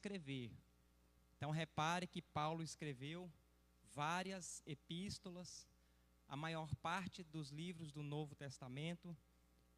escrever. Então repare que Paulo escreveu várias epístolas, a maior parte dos livros do Novo Testamento,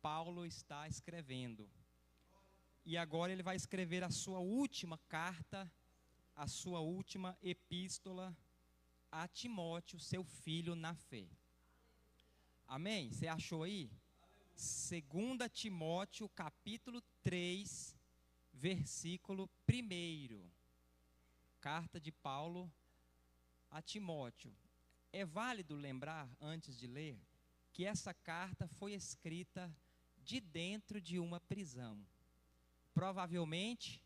Paulo está escrevendo. E agora ele vai escrever a sua última carta, a sua última epístola a Timóteo, seu filho na fé. Amém? Você achou aí? 2 Timóteo, capítulo 3, versículo 1. Carta de Paulo a Timóteo. É válido lembrar, antes de ler, que essa carta foi escrita de dentro de uma prisão. Provavelmente,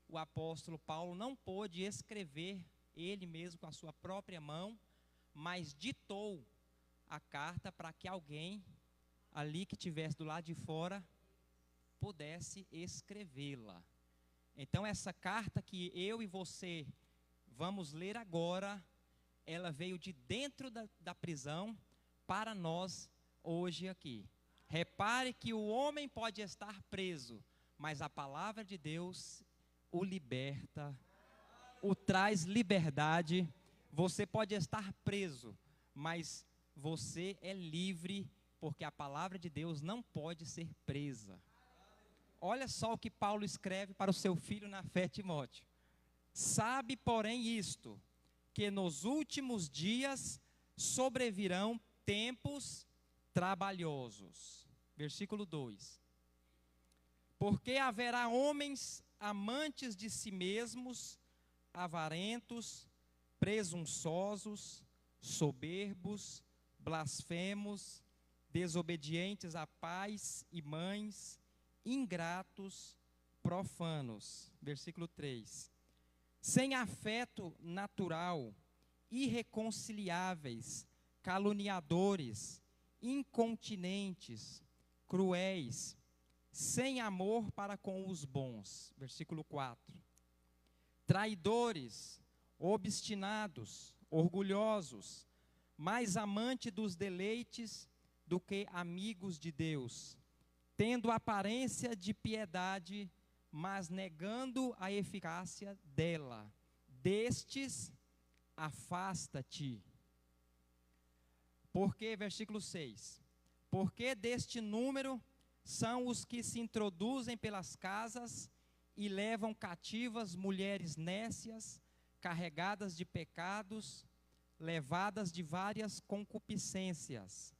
o apóstolo Paulo não pôde escrever ele mesmo com a sua própria mão, mas ditou a carta para que alguém ali que estivesse do lado de fora pudesse escrevê-la. Então essa carta que eu e você vamos ler agora, ela veio de dentro da prisão para nós hoje aqui. Repare que o homem pode estar preso, mas a palavra de Deus o liberta, o traz liberdade. Você pode estar preso, mas você é livre, porque a palavra de Deus não pode ser presa. Olha só o que Paulo escreve para o seu filho na fé, Timóteo. Sabe, porém, isto, que nos últimos dias sobrevirão tempos trabalhosos. Versículo 2. Porque haverá homens amantes de si mesmos, avarentos, presunçosos, soberbos, blasfemos, desobedientes a pais e mães, ingratos, profanos. Versículo 3. Sem afeto natural, irreconciliáveis, caluniadores, incontinentes, cruéis, sem amor para com os bons. Versículo 4. Traidores, obstinados, orgulhosos, mais amante dos deleites do que amigos de Deus, tendo aparência de piedade, mas negando a eficácia dela. Destes, afasta-te. Porque, versículo 6, porque deste número são os que se introduzem pelas casas e levam cativas mulheres nécias, carregadas de pecados, levadas de várias concupiscências,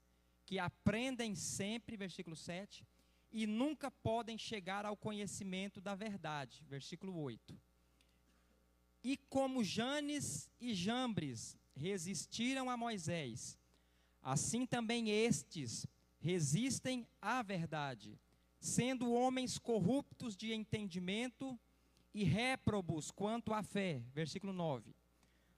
que aprendem sempre, versículo 7, e nunca podem chegar ao conhecimento da verdade. Versículo 8. E como Janes e Jambres resistiram a Moisés, assim também estes resistem à verdade, sendo homens corruptos de entendimento e réprobos quanto à fé. Versículo 9.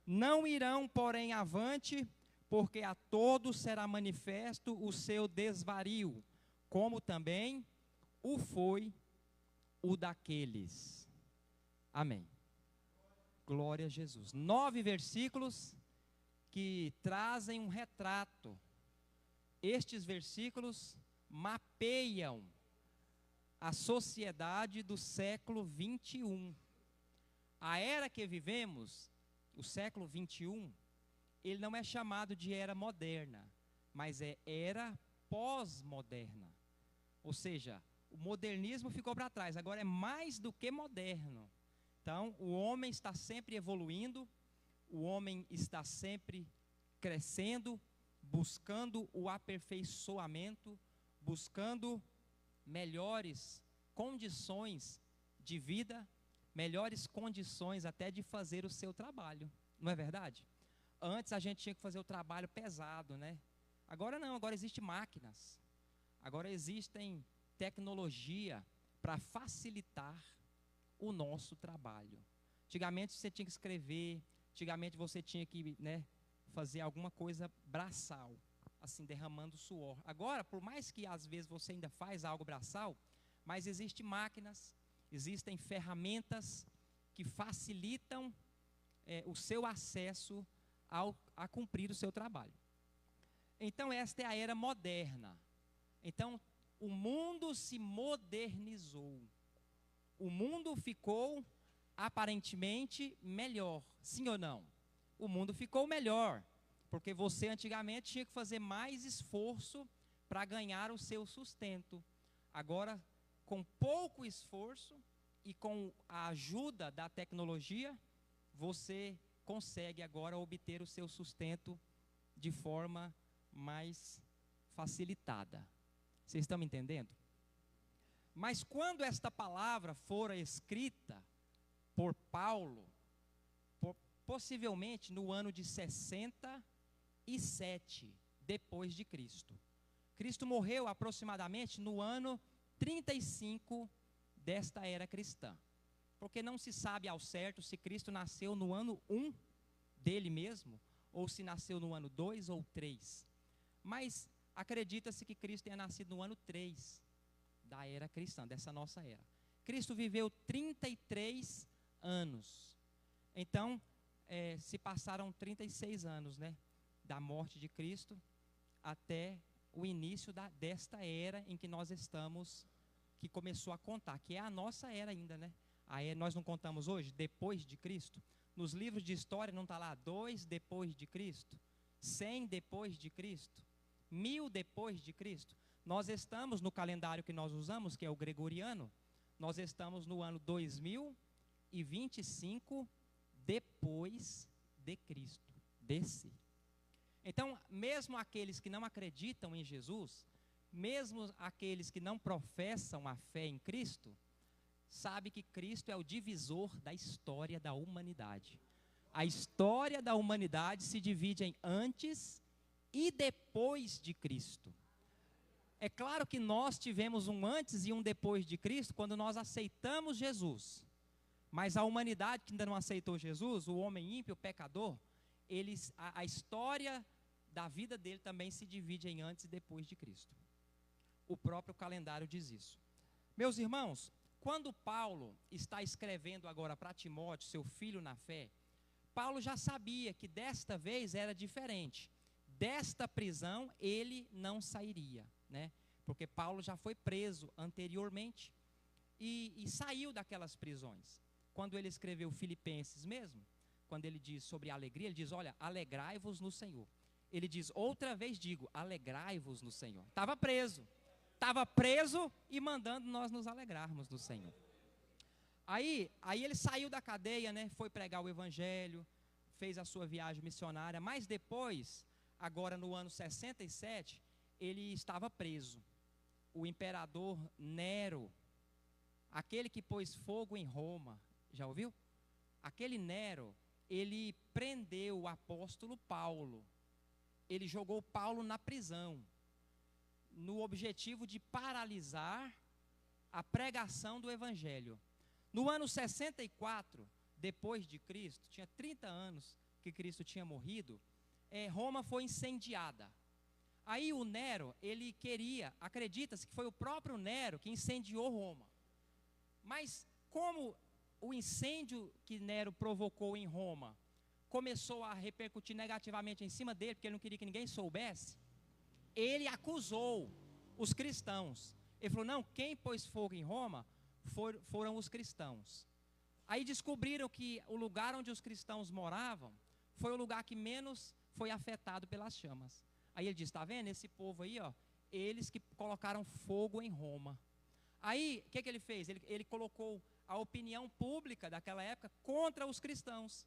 Não irão, porém, avante, porque a todos será manifesto o seu desvario, como também o foi o daqueles. Amém. Glória a Jesus. 9 versículos que trazem um retrato. Estes versículos mapeiam a sociedade do século 21. A era que vivemos, o século 21, ele não é chamado de era moderna, mas é era pós-moderna. Ou seja, o modernismo ficou para trás, agora é mais do que moderno. Então, o homem está sempre evoluindo, o homem está sempre crescendo, buscando o aperfeiçoamento, buscando melhores condições de vida, melhores condições até de fazer o seu trabalho. Não é verdade? Antes a gente tinha que fazer o trabalho pesado, né? Agora não, agora existem máquinas. Agora existem tecnologia para facilitar o nosso trabalho. Antigamente você tinha que escrever, antigamente você tinha que, fazer alguma coisa braçal, assim, derramando suor. Agora, por mais que às vezes você ainda faz algo braçal, mas existem máquinas, existem ferramentas que facilitam o seu acesso a cumprir o seu trabalho. Então esta é a era moderna. Então o mundo se modernizou. O mundo ficou aparentemente melhor, sim ou não? O mundo ficou melhor, porque você antigamente tinha que fazer mais esforço para ganhar o seu sustento. Agora, com pouco esforço e com a ajuda da tecnologia, você consegue agora obter o seu sustento de forma mais facilitada. Vocês estão me entendendo? Mas quando esta palavra fora escrita por Paulo, possivelmente no ano de 67 depois de Cristo. Cristo morreu aproximadamente no ano 35 desta era cristã. Porque não se sabe ao certo se Cristo nasceu no ano 1 dele mesmo, ou se nasceu no ano 2 ou 3. Mas acredita-se que Cristo tenha nascido no ano 3 da era cristã, dessa nossa era. Cristo viveu 33 anos. Então, se passaram 36 anos, né, da morte de Cristo até o início desta era em que nós estamos, que começou a contar, que é a nossa era ainda, né? Nós não contamos hoje, depois de Cristo. Nos livros de história não está lá 2 depois de Cristo, 100 depois de Cristo, 1000 depois de Cristo. Nós estamos no calendário que nós usamos, que é o gregoriano, nós estamos no ano 2025 depois de Cristo, Então, mesmo aqueles que não acreditam em Jesus, mesmo aqueles que não professam a fé em Cristo, sabe que Cristo é o divisor da história da humanidade. A história da humanidade se divide em antes e depois de Cristo. É claro que nós tivemos um antes e um depois de Cristo quando nós aceitamos Jesus. Mas a humanidade que ainda não aceitou Jesus, o homem ímpio, o pecador, a história da vida dele também se divide em antes e depois de Cristo. O próprio calendário diz isso. Meus irmãos, quando Paulo está escrevendo agora para Timóteo, seu filho na fé, Paulo já sabia que desta vez era diferente. Desta prisão ele não sairia, né? Porque Paulo já foi preso anteriormente e saiu daquelas prisões. Quando ele escreveu Filipenses mesmo, quando ele diz sobre alegria, ele diz, olha, alegrai-vos no Senhor. Ele diz, outra vez digo, alegrai-vos no Senhor. Estava preso e mandando nós nos alegrarmos no Senhor. Aí ele saiu da cadeia, né, foi pregar o evangelho, fez a sua viagem missionária, mas depois, agora no ano 67, ele estava preso. O imperador Nero, aquele que pôs fogo em Roma, já ouviu? Aquele Nero, ele prendeu o apóstolo Paulo. Ele jogou Paulo na prisão, no objetivo de paralisar a pregação do evangelho. No ano 64, depois de Cristo, tinha 30 anos que Cristo tinha morrido, Roma foi incendiada. Aí o Nero, ele queria, acredita-se que foi o próprio Nero que incendiou Roma. Mas como o incêndio que Nero provocou em Roma começou a repercutir negativamente em cima dele, porque ele não queria que ninguém soubesse, ele acusou os cristãos. Ele falou, não, quem pôs fogo em Roma foram os cristãos. Aí descobriram que o lugar onde os cristãos moravam foi o lugar que menos foi afetado pelas chamas. Aí ele diz, está vendo esse povo aí, ó, eles que colocaram fogo em Roma. Aí, o que ele fez? Ele colocou a opinião pública daquela época contra os cristãos.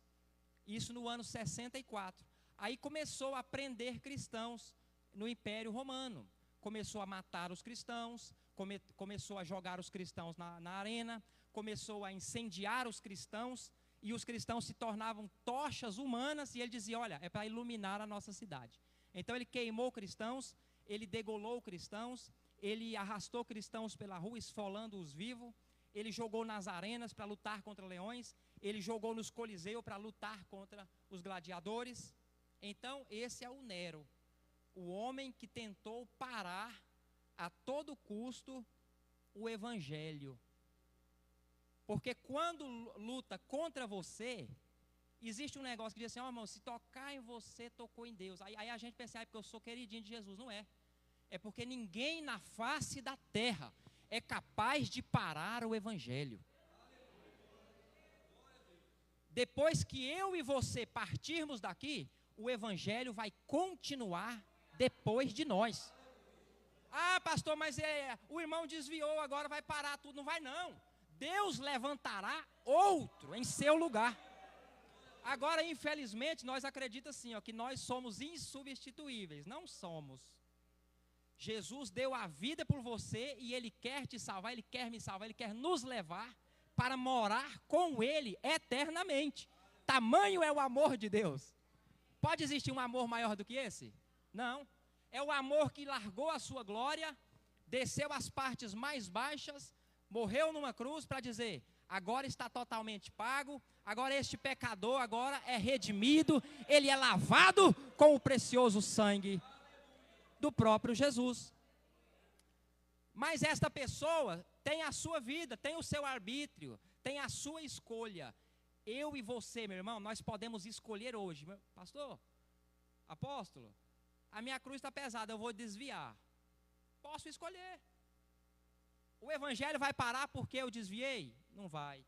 Isso no ano 64. Aí começou a prender cristãos no Império Romano. Começou a matar os cristãos, começou a jogar os cristãos na arena, começou a incendiar os cristãos, e os cristãos se tornavam tochas humanas, e ele dizia, olha, é para iluminar a nossa cidade. Então ele queimou cristãos, ele degolou cristãos, ele arrastou cristãos pela rua, esfolando-os vivos, ele jogou nas arenas para lutar contra leões, ele jogou nos coliseus para lutar contra os gladiadores. Então esse é o Nero, o homem que tentou parar a todo custo o evangelho. Porque quando luta contra você, existe um negócio que diz assim, ó, irmão, se tocar em você, tocou em Deus. Aí a gente pensa, porque eu sou queridinho de Jesus. Não é. É porque ninguém na face da terra é capaz de parar o evangelho. depois que eu e você partirmos daqui, o evangelho vai continuar depois de nós. Ah, pastor, mas o irmão desviou, agora vai parar tudo. Não vai não. Deus levantará outro em seu lugar. Agora, infelizmente, nós acreditamos assim, ó, que nós somos insubstituíveis. Não somos. Jesus deu a vida por você e Ele quer te salvar, Ele quer me salvar, Ele quer nos levar para morar com Ele eternamente. Tamanho é o amor de Deus. Pode existir um amor maior do que esse? Não. É o amor que largou a sua glória, desceu às partes mais baixas, morreu numa cruz para dizer, agora está totalmente pago, agora este pecador agora é redimido, ele é lavado com o precioso sangue do próprio Jesus. Mas esta pessoa tem a sua vida, tem o seu arbítrio, tem a sua escolha. Eu e você, meu irmão, nós podemos escolher hoje. Pastor, apóstolo, a minha cruz está pesada, eu vou desviar. Posso escolher. O evangelho vai parar porque eu desviei? Não vai.